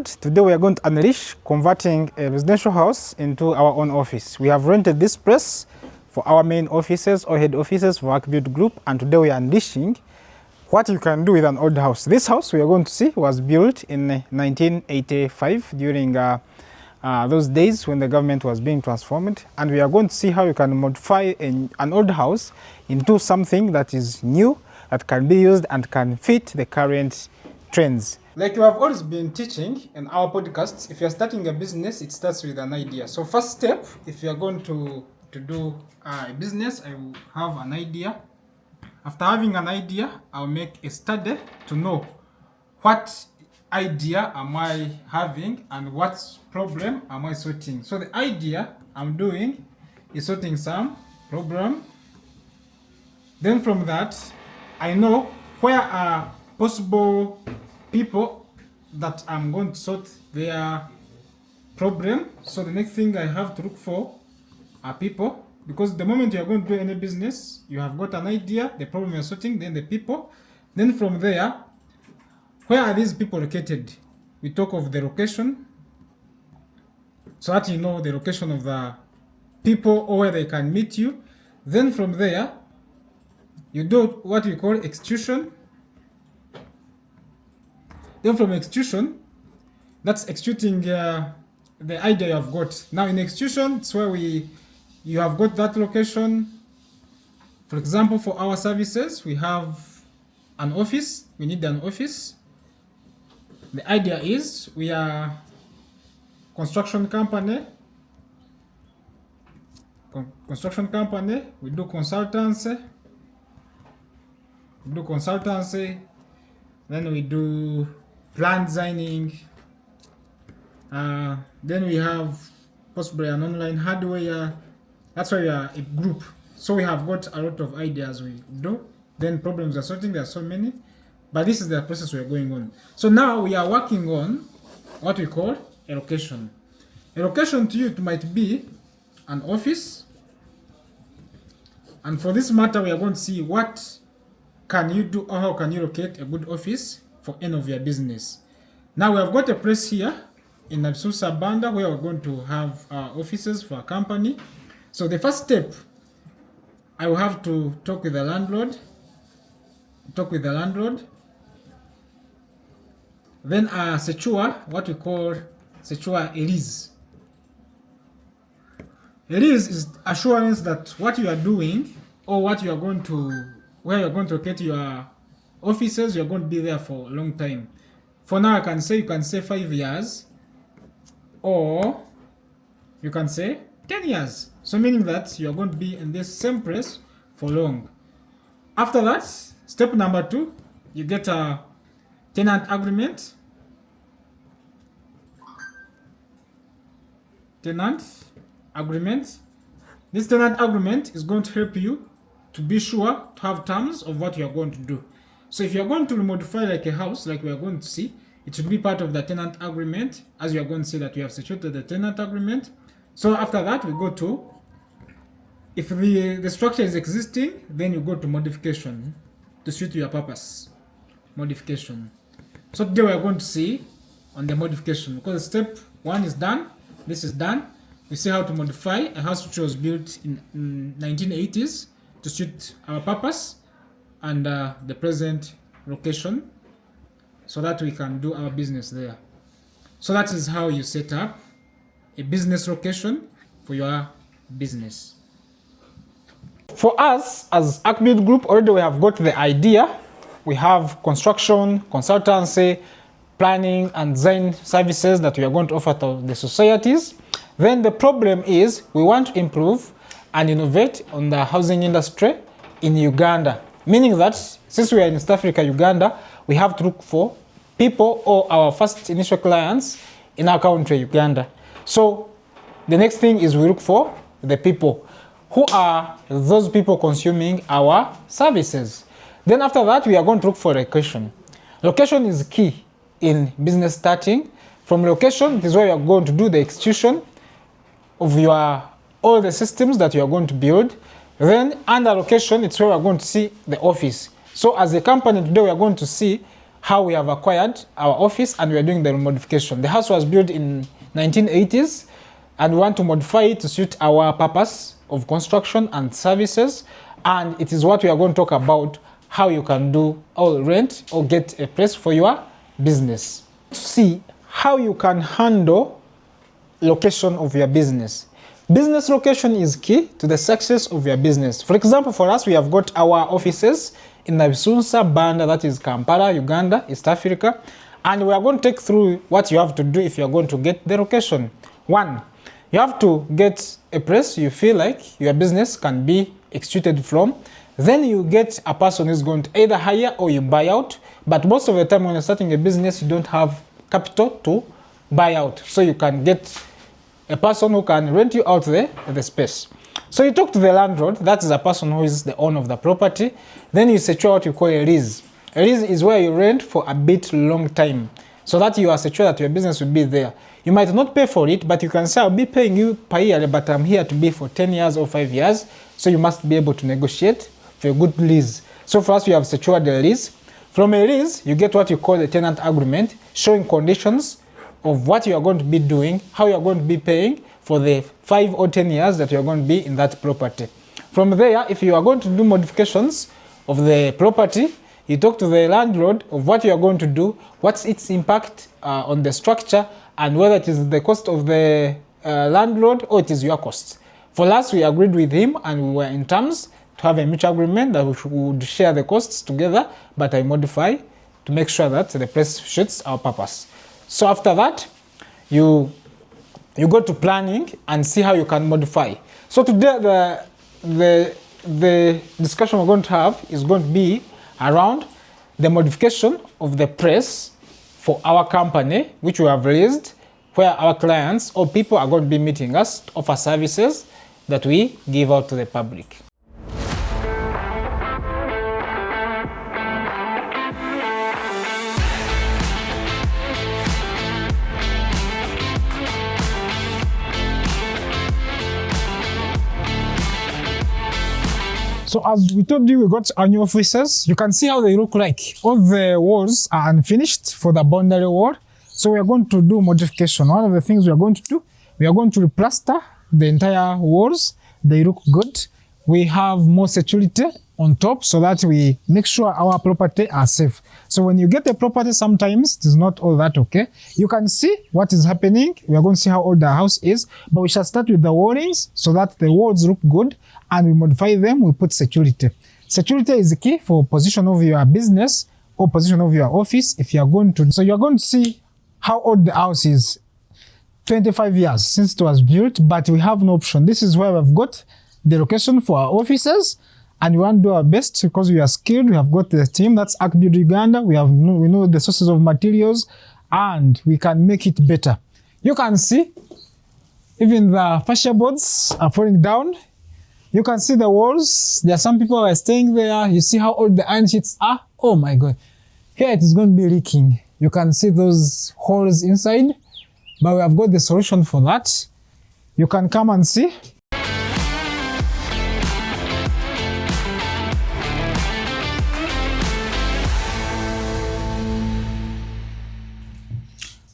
Today we are going to unleash converting a residential house into our own office. We have rented this place for our main offices or head offices for Workbuild Group, and today we are unleashing what you can do with an old house. This house we are going to see was built in 1985 during those days when the government was being transformed, and we are going to see how you can modify an old house into something that is new, that can be used and can fit the current trends. Like we have always been teaching in our podcasts, if you're starting a business, it starts with an idea. So first step, if you're going to do a business, I will have an idea. After having an idea, I'll make a study to know what idea am I having and what problem am I sorting. So the idea I'm doing is sorting some problem. Then from that, I know where are possible people that I'm going to sort their problem. So the next thing I have to look for are people, because the moment you are going to do any business, you have got an idea, the problem you're sorting, then the people. Then from there, where are these people located? We talk of the location, so that you know the location of the people or where they can meet you. Then from there, you do what we call execution. Then from execution, that's executing the idea you have got. Now in execution, it's where you have got that location. For example, for our services, we have an office. We need an office. The idea is we are construction company. We do consultancy. Then we do plan designing. Then we have possibly an online hardware. That's why we are a group. So we have got a lot of ideas we do. Then problems are sorting, there are so many. But this is the process we are going on. So now we are working on what we call a location. A location to you, it might be an office. And for this matter, we are going to see what can you do or how can you locate a good office for any of your business. Now we have got a place here in Absusa Banda where we're going to have offices for a company. So the first step, I will have to talk with the landlord. Then secure what we call a lease. A lease is assurance that what you are doing or what you are going to, where you're going to locate your offices, you're going to be there for a long time. For now, you can say 5 years, or you can say 10 years. So meaning that you're going to be in this same place for long. After that, step number 2, you get a tenant agreement. This tenant agreement is going to help you to be sure to have terms of what you are going to do. So if you are going to modify like a house, like we are going to see, it should be part of the tenant agreement, as you are going to see that we have secured the tenant agreement. So after that, we go to, if the structure is existing, then you go to modification to suit your purpose. Modification. So today we are going to see on the modification, because step 1 is done, this is done. We see how to modify a house which was built in 1980s to suit our purpose and the present location, so that we can do our business there. So that is how you set up a business location for your business. For us as Workbuild Group, already we have got the idea. We have construction, consultancy, planning and design services that we are going to offer to the societies. Then the problem is we want to improve and innovate on the housing industry in Uganda. Meaning that since we are in East Africa, Uganda, we have to look for people or our first initial clients in our country, Uganda. So the next thing is we look for the people. Who are those people consuming our services? Then after that, we are going to look for location. Location is key in business starting. From location, this is where you are going to do the execution of all the systems that you are going to build. Then under location, it's where we are going to see the office. So as a company today, we are going to see how we have acquired our office and we are doing the modification. The house was built in 1980s and we want to modify it to suit our purpose of construction and services, and it is what we are going to talk about, how you can do or rent or get a place for your business. See how you can handle location of your business. Business location is key to the success of your business. For example, for us, we have got our offices in Nabisunsa, Banda, that is Kampala, Uganda, East Africa, and we are going to take through what you have to do if you are going to get the location. One, you have to get a place you feel like your business can be executed from. Then you get a person who's going to either hire or you buy out. But most of the time when you're starting a business, you don't have capital to buy out. So you can get a person who can rent you out the space. So you talk to the landlord, that is a person who is the owner of the property. Then you secure what you call a lease. A lease is where you rent for a bit long time, so that you are secure that your business will be there. You might not pay for it, but you can say, I'll be paying you per year, but I'm here to be for 10 years or 5 years. So you must be able to negotiate for a good lease. So for us, we have secured the lease. From a lease, you get what you call the tenant agreement, showing conditions of what you are going to be doing, how you are going to be paying for the 5 or 10 years that you are going to be in that property. From there, if you are going to do modifications of the property, you talk to the landlord of what you are going to do, what's its impact on the structure, and whether it is the cost of the landlord or it is your cost. For us, we agreed with him and we were in terms to have a mutual agreement that we would share the costs together, but I modify to make sure that the place suits our purpose. So after that, you go to planning and see how you can modify. So today the discussion we're going to have is going to be around the modification of the press for our company, which we have released, where our clients or people are going to be meeting us to offer services that we give out to the public. So as we told you, we got our new offices. You can see how they look like. All the walls are unfinished for the boundary wall. So we are going to do modification. One of the things we are going to do, we are going to replaster the entire walls. They look good. We have more security on top so that we make sure our property are safe. So when you get a property, sometimes it is not all that okay. You can see what is happening. We are going to see how old the house is, but we shall start with the wallings so that the walls look good and we modify them, we put security. Security is the key for position of your business or position of your office if you are going to. So you are going to see how old the house is. 25 years since it was built, but we have no option. This is where we've got the location for our offices, and we want to do our best because we are skilled. We have got the team, that's ArcBuild Uganda. We know the sources of materials, and we can make it better. You can see even the fascia boards are falling down. You can see the walls. There are some people who are staying there. You see how old the iron sheets are. Oh my God. Here it is going to be leaking. You can see those holes inside, but we have got the solution for that. You can come and see.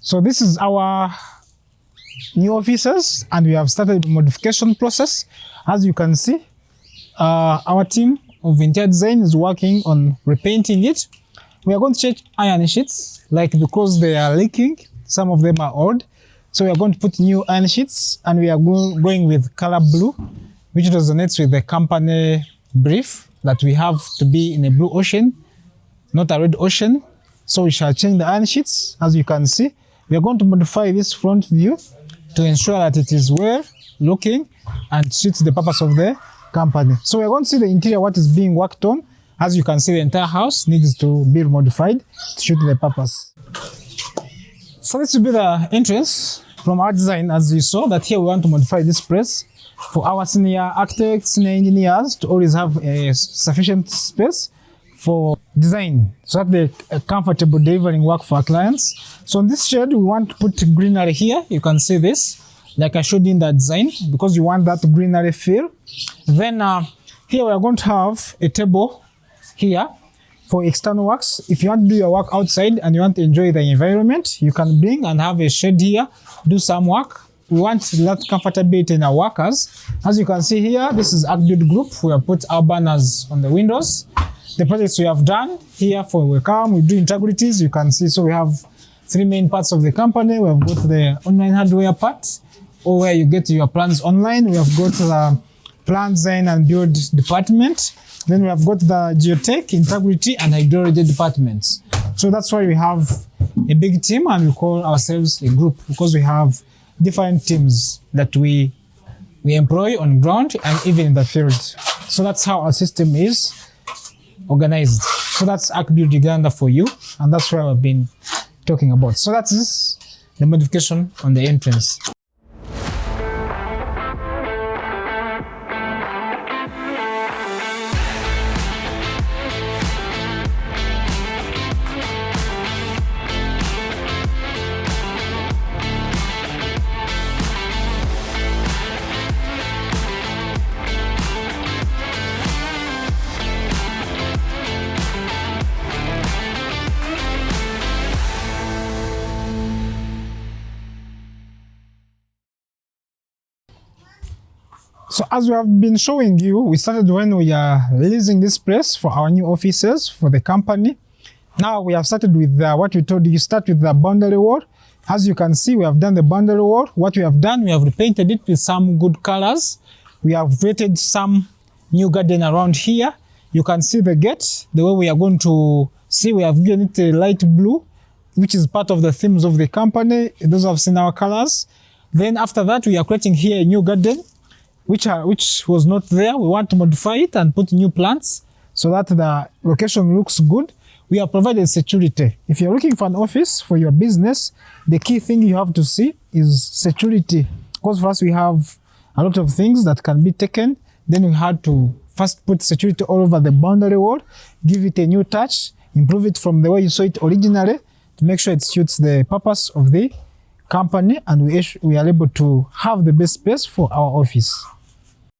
So this is our new offices, and we have started the modification process. As you can see, our team of interior design is working on repainting it. We are going to check iron sheets, because they are leaking, some of them are old. So we are going to put new iron sheets, and we are going with color blue, which resonates with the company brief that we have to be in a blue ocean, not a red ocean. So we shall change the iron sheets. As you can see, we are going to modify this front view to ensure that it is well looking and suits the purpose of the company. So we're going to see the interior, what is being worked on. As you can see, the entire house needs to be modified to suit the purpose. So this will be the entrance from our design. As you saw, that here we want to modify this place for our senior architects, senior engineers to always have a sufficient space for design so that they're comfortable delivering work for our clients. So in this shed, we want to put greenery here. You can see this, like I showed you in the design, because you want that greenery feel. Then here we are going to have a table here. for external works. If you want to do your work outside and you want to enjoy the environment, you can bring and have a shed here, do some work. We want that comfortability in our workers. As you can see here, this is ArcBuild Group. We have put our banners on the windows. The projects we have done here for Welcome, we do integrities, you can see. So we have three main parts of the company. We have got the online hardware part, or where you get your plans online. We have got the plan design and build department. Then we have got the geotech, integrity, and hydrology departments. So that's why we have a big team, and we call ourselves a group, because we have different teams that we employ on ground and even in the field. So that's how our system is organized. So that's ArcBuild Uganda for you, and that's what I've been talking about. So that's the modification on the entrance. So as we have been showing you, we started when we are releasing this place for our new offices for the company. Now we have started with what we told you, start with the boundary wall. As you can see, we have done the boundary wall. What we have done, we have repainted it with some good colors. We have created some new garden around here. You can see the gate, the way we are going to see, we have given it a light blue, which is part of the themes of the company. Those have seen our colors. Then after that, we are creating here a new garden, which was not there. We want to modify it and put new plants so that the location looks good. We have provided security. If you're looking for an office for your business, the key thing you have to see is security. Because first we have a lot of things that can be taken. Then we had to first put security all over the boundary wall, give it a new touch, improve it from the way you saw it originally to make sure it suits the purpose of the company, and we are able to have the best space for our office.